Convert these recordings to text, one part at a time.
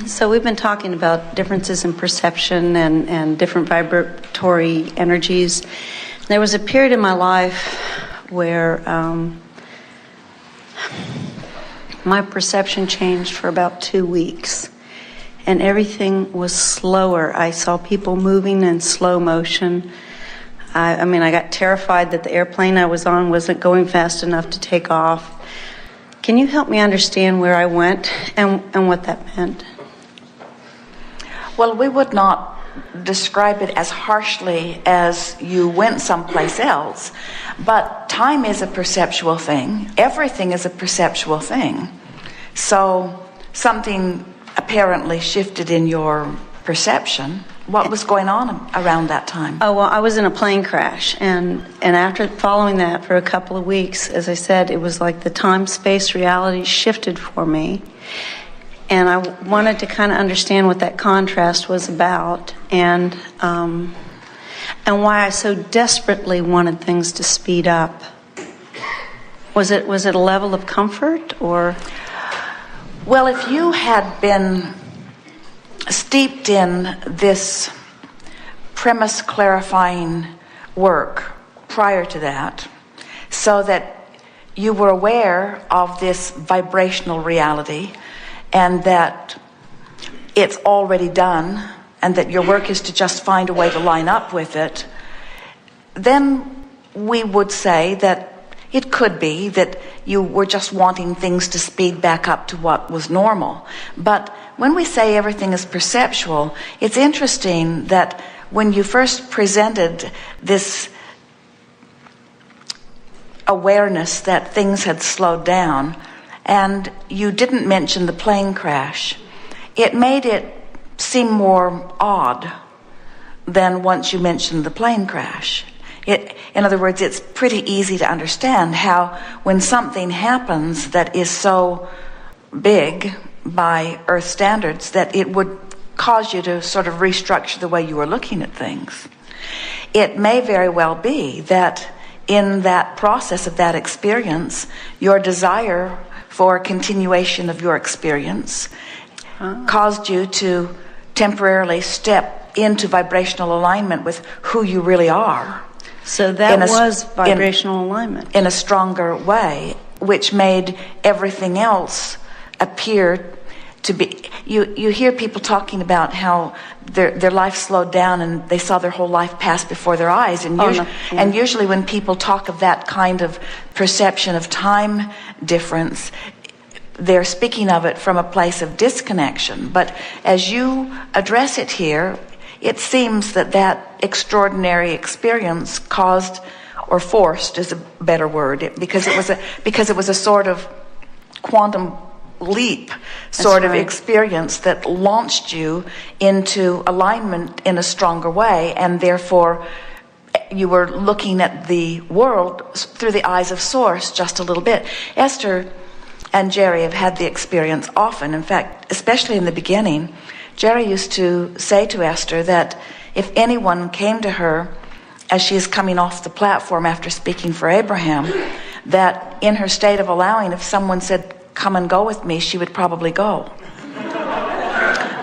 So we've been talking about differences in perception and different vibratory energies. There was a period in my life where my perception changed for about 2 weeks, and everything was slower. I saw people moving in slow motion. I got terrified that the airplane I was on wasn't going fast enough to take off. Can you help me understand where I went and what that meant? Well, we would not describe it as harshly as you went someplace else, but time is a perceptual thing. Everything is a perceptual thing. So something apparently shifted in your perception. What was going on around that time? Oh, well, I was in a plane crash, and after following that for a couple of weeks, as I said, it was like the time-space reality shifted for me. And I wanted to kind of understand what that contrast was about, and why I so desperately wanted things to speed up. Was it a level of comfort, or? Well, if you had been steeped in this premise clarifying work prior to that, so that you were aware of this vibrational reality, and that it's already done, and that your work is to just find a way to line up with it, then we would say that it could be that you were just wanting things to speed back up to what was normal. But when we say everything is perceptual, it's interesting that when you first presented this awareness that things had slowed down, and you didn't mention the plane crash, it made it seem more odd than once you mentioned the plane crash. In other words, it's pretty easy to understand how when something happens that is so big by Earth standards that it would cause you to sort of restructure the way you were looking at things. It may very well be that in that process of that experience, your desire for continuation of your experience caused you to temporarily step into vibrational alignment with who you really are. So that was vibrational alignment. In a stronger way, which made everything else appear to be... You hear people talking about how their life slowed down and they saw their whole life pass before their eyes. And usually when people talk of that kind of perception of time difference, they're speaking of it from a place of disconnection. But as you address it here, it seems that extraordinary experience caused, or forced is a better word, because it was a sort of quantum leap sort of experience that launched you into alignment in a stronger way, and therefore you were looking at the world through the eyes of Source just a little bit. Esther and Jerry have had the experience often. In fact, especially in the beginning, Jerry used to say to Esther that if anyone came to her as she is coming off the platform after speaking for Abraham, that in her state of allowing, if someone said, "Come and go with me," she would probably go.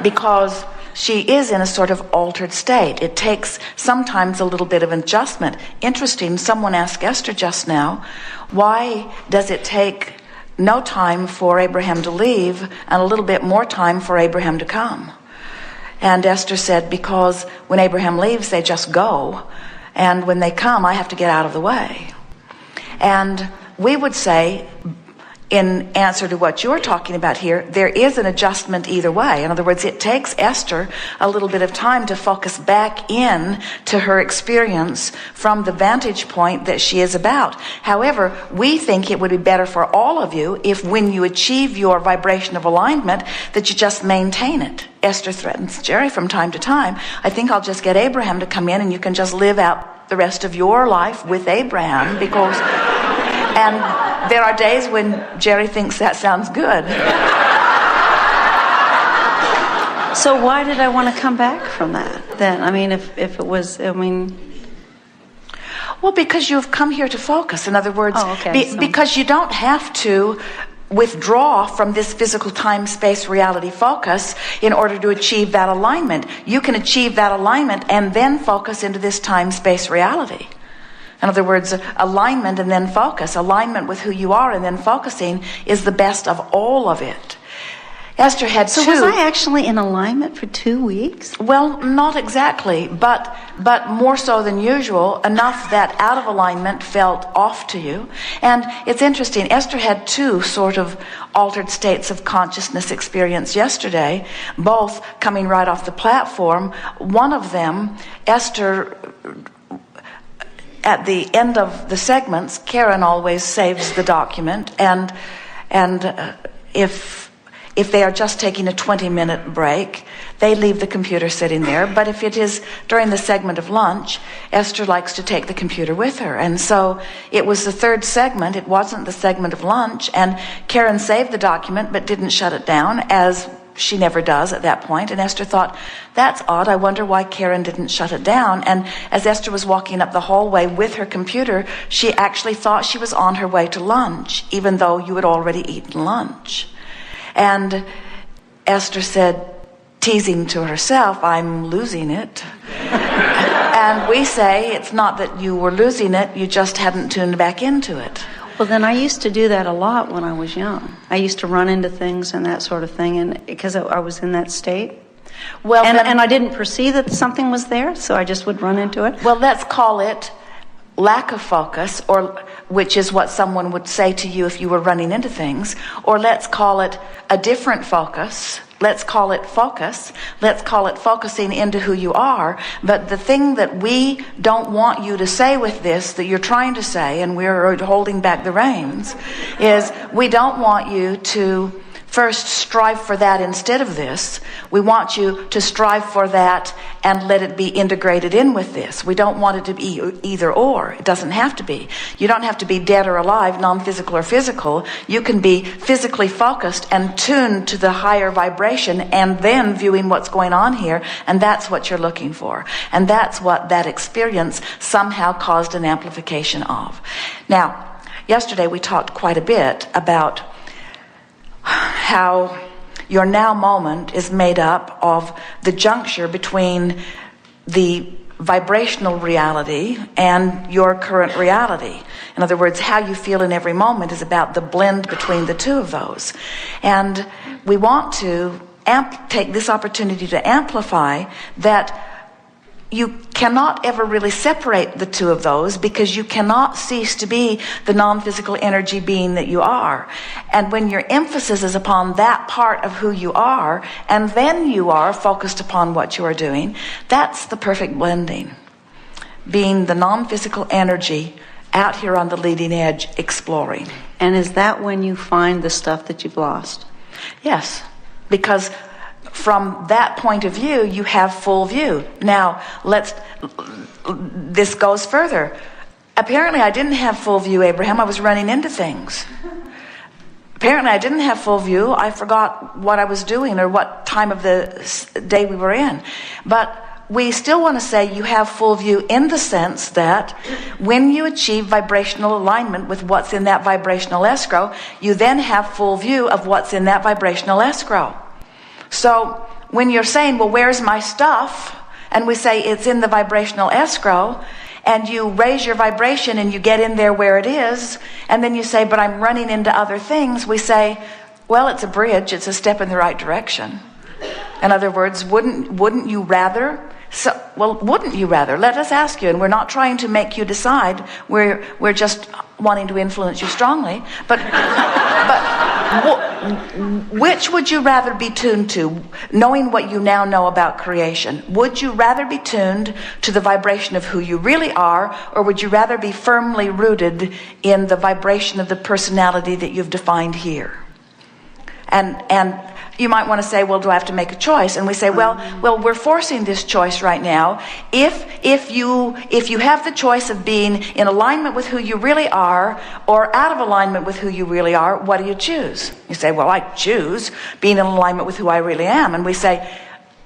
Because she is in a sort of altered state. It takes sometimes a little bit of adjustment. Interesting, someone asked Esther just now, why does it take no time for Abraham to leave and a little bit more time for Abraham to come? And Esther said, because when Abraham leaves, they just go. And when they come, I have to get out of the way. And we would say, in answer to what you're talking about here, there is an adjustment either way. In other words, it takes Esther a little bit of time to focus back in to her experience from the vantage point that she is about. However, we think it would be better for all of you if when you achieve your vibration of alignment that you just maintain it. Esther threatens Jerry from time to time, I think I'll just get Abraham to come in and you can just live out the rest of your life with Abraham, because... And there are days when Jerry thinks that sounds good. So why did I want to come back from that then? I mean, if it was, Well, because you've come here to focus. In other words, because you don't have to withdraw from this physical time, space, reality focus in order to achieve that alignment. You can achieve that alignment and then focus into this time, space, reality. In other words, alignment and then focus. Alignment with who you are and then focusing is the best of all of it. Esther had So was I actually in alignment for 2 weeks? Well, not exactly, but more so than usual, enough that out of alignment felt off to you. And it's interesting, Esther had 2 sort of altered states of consciousness experience yesterday, both coming right off the platform. One of them, Esther, at the end of the segments, Karen always saves the document, and if they are just taking a 20-minute break, they leave the computer sitting there. But if it is during the segment of lunch, Esther likes to take the computer with her. And so it was the 3rd segment. It wasn't the segment of lunch. And Karen saved the document but didn't shut it down, as she never does at that point. And Esther thought, that's odd. I wonder why Karen didn't shut it down. And as Esther was walking up the hallway with her computer, she actually thought she was on her way to lunch, even though you had already eaten lunch. And Esther said, teasing to herself, I'm losing it. And we say, it's not that you were losing it, you just hadn't tuned back into it. Well, then I used to do that a lot when I was young. I used to run into things and that sort of thing, and because I was in that state. Well, and I didn't perceive that something was there, so I just would run into it. Well, let's call it lack of focus, or which is what someone would say to you if you were running into things, or let's call it a different focus. Let's call it focus. Let's call it focusing into who you are. But the thing that we don't want you to say with this, that you're trying to say, and we're holding back the reins, is we don't want you to first strive for that instead of this. We want you to strive for that and let it be integrated in with this. We don't want it to be either or. It doesn't have to be. You don't have to be dead or alive, non-physical or physical. You can be physically focused and tuned to the higher vibration and then viewing what's going on here, and that's what you're looking for. And that's what that experience somehow caused an amplification of. Now, yesterday we talked quite a bit about how your now moment is made up of the juncture between the vibrational reality and your current reality. In other words, how you feel in every moment is about the blend between the two of those. And we want to take this opportunity to amplify that you cannot ever really separate the two of those, because you cannot cease to be the non-physical energy being that you are. And when your emphasis is upon that part of who you are, and then you are focused upon what you are doing, that's the perfect blending. Being the non-physical energy out here on the leading edge, exploring. And is that when you find the stuff that you've lost? Yes, because from that point of view, you have full view. Now, this goes further. Apparently, I didn't have full view, Abraham. I was running into things. Apparently, I didn't have full view. I forgot what I was doing or what time of the day we were in. But we still want to say you have full view in the sense that when you achieve vibrational alignment with what's in that vibrational escrow, you then have full view of what's in that vibrational escrow. So when you're saying, well, where's my stuff? And we say it's in the vibrational escrow, and you raise your vibration and you get in there where it is, and then you say, but I'm running into other things. We say, well, it's a bridge. It's a step in the right direction. In other words, wouldn't you rather? Wouldn't you rather? Let us ask you, and we're not trying to make you decide. We're just wanting to influence you strongly. But which would you rather be tuned to, knowing what you now know about creation? Would you rather be tuned to the vibration of who you really are, or would you rather be firmly rooted in the vibration of the personality that you've defined here? And you might want to say, well, do I have to make a choice? And we say, well, we're forcing this choice right now. If you have the choice of being in alignment with who you really are or out of alignment with who you really are, what do you choose? You say, well, I choose being in alignment with who I really am. And we say,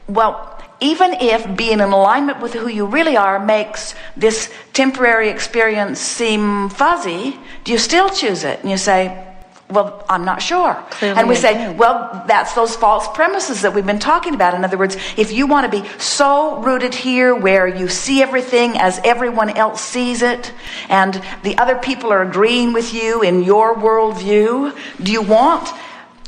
well, even if being in alignment with who you really are makes this temporary experience seem fuzzy, do you still choose it? And you say, Well, I'm not sure. Clearly and we I say, do. well, that's those false premises that we've been talking about. In other words, if you want to be so rooted here where you see everything as everyone else sees it, and the other people are agreeing with you in your worldview, do you want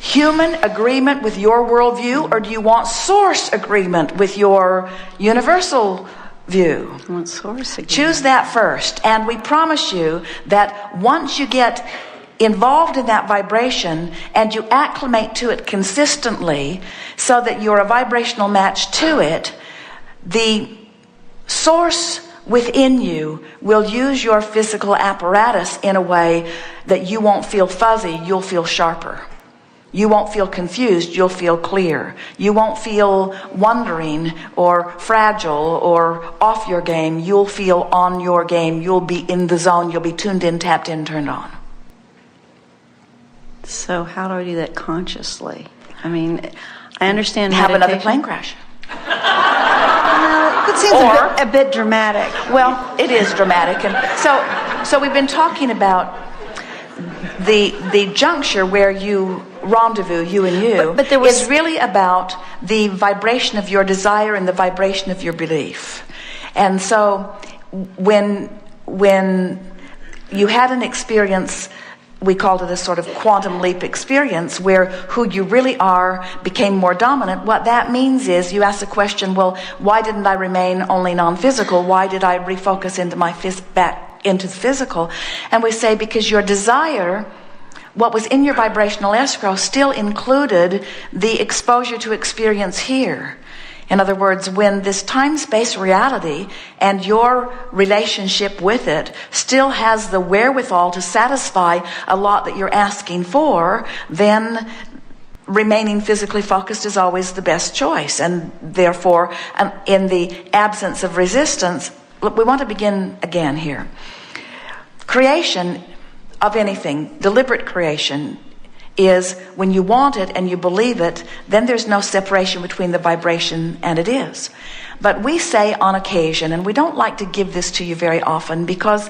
human agreement with your worldview, or do you want source agreement with your universal view? I want source again. Choose that first. And we promise you that once you get involved in that vibration and you acclimate to it consistently so that you're a vibrational match to it, the source within you will use your physical apparatus in a way that you won't feel fuzzy, you'll feel sharper. You won't feel confused, you'll feel clear. You won't feel wondering or fragile or off your game. You'll feel on your game. You'll be in the zone. You'll be tuned in, tapped in, turned on. So how do I do that consciously? I mean, I understand Have another meditation. plane crash. It seems a bit dramatic. Well, it is dramatic. And so we've been talking about the juncture where you rendezvous, you and you, but there was is really about the vibration of your desire and the vibration of your belief. And so when you had an experience, we called it a sort of quantum leap experience, where who you really are became more dominant. What that means is you ask the question, well, why didn't I remain only non-physical? Why did I refocus into back into the physical? And we say, because your desire, what was in your vibrational escrow, still included the exposure to experience here. In other words, when this time-space reality and your relationship with it still has the wherewithal to satisfy a lot that you're asking for, then remaining physically focused is always the best choice. And therefore, in the absence of resistance, look, we want to begin again here. Creation of anything, deliberate creation, is when you want it and you believe it, then there's no separation between the vibration and it is. But we say on occasion, and we don't like to give this to you very often because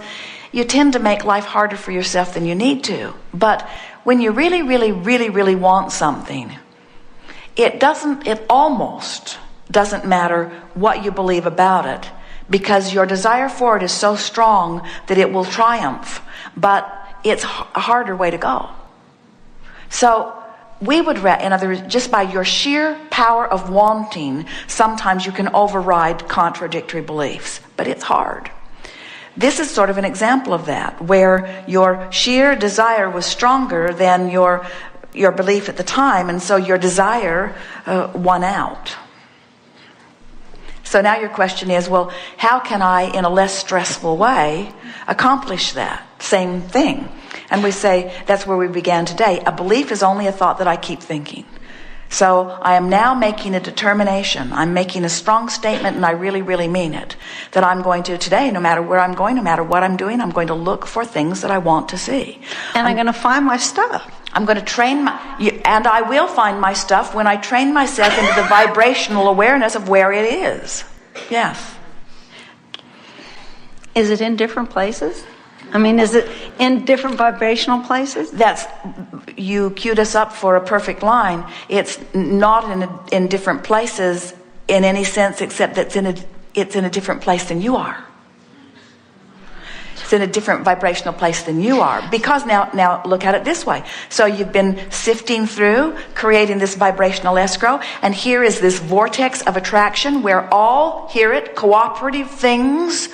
you tend to make life harder for yourself than you need to. But when you really, really, really, really want something, it almost doesn't matter what you believe about it, because your desire for it is so strong that it will triumph. But it's a harder way to go. So we would, in other words, just by your sheer power of wanting, sometimes you can override contradictory beliefs, but it's hard. This is sort of an example of that, where your sheer desire was stronger than your belief at the time, and so your desire won out. So now your question is, well, how can I, in a less stressful way, accomplish that same thing? And we say, that's where we began today. A belief is only a thought that I keep thinking. So I am now making a determination. I'm making a strong statement, and I really, really mean it. That I'm going to, today, no matter where I'm going, no matter what I'm doing, I'm going to look for things that I want to see. And I'm going to find my stuff. I'm going to train and I will find my stuff when I train myself into the vibrational awareness of where it is. Yes. Is it in different places? I mean, is it in different vibrational places? You queued us up for a perfect line. It's not in different places in any sense, except that it's in a different place than you are. It's in a different vibrational place than you are. Because now look at it this way. So you've been sifting through, creating this vibrational escrow, and here is this vortex of attraction where all, hear it, cooperative things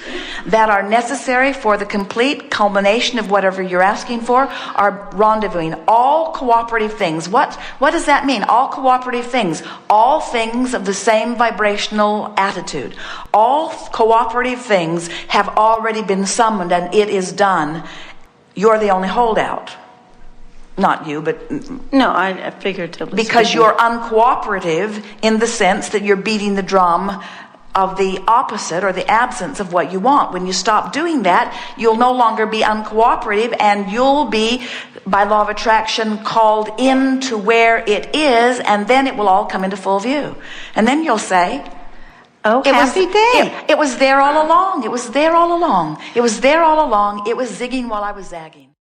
that are necessary for the complete culmination of whatever you're asking for are rendezvousing. All cooperative things. What does that mean? All cooperative things. All things of the same vibrational attitude. All cooperative things have already been summoned, and it is done. You're the only holdout. Not you, but... No, I figuratively. Because you're uncooperative in the sense that you're beating the drum of the opposite or the absence of what you want. When you stop doing that, you'll no longer be uncooperative, and you'll be, by law of attraction, called into where it is, and then it will all come into full view. And then you'll say... Oh, happy day. It was there all along. It was there all along. It was there all along. It was zigging while I was zagging.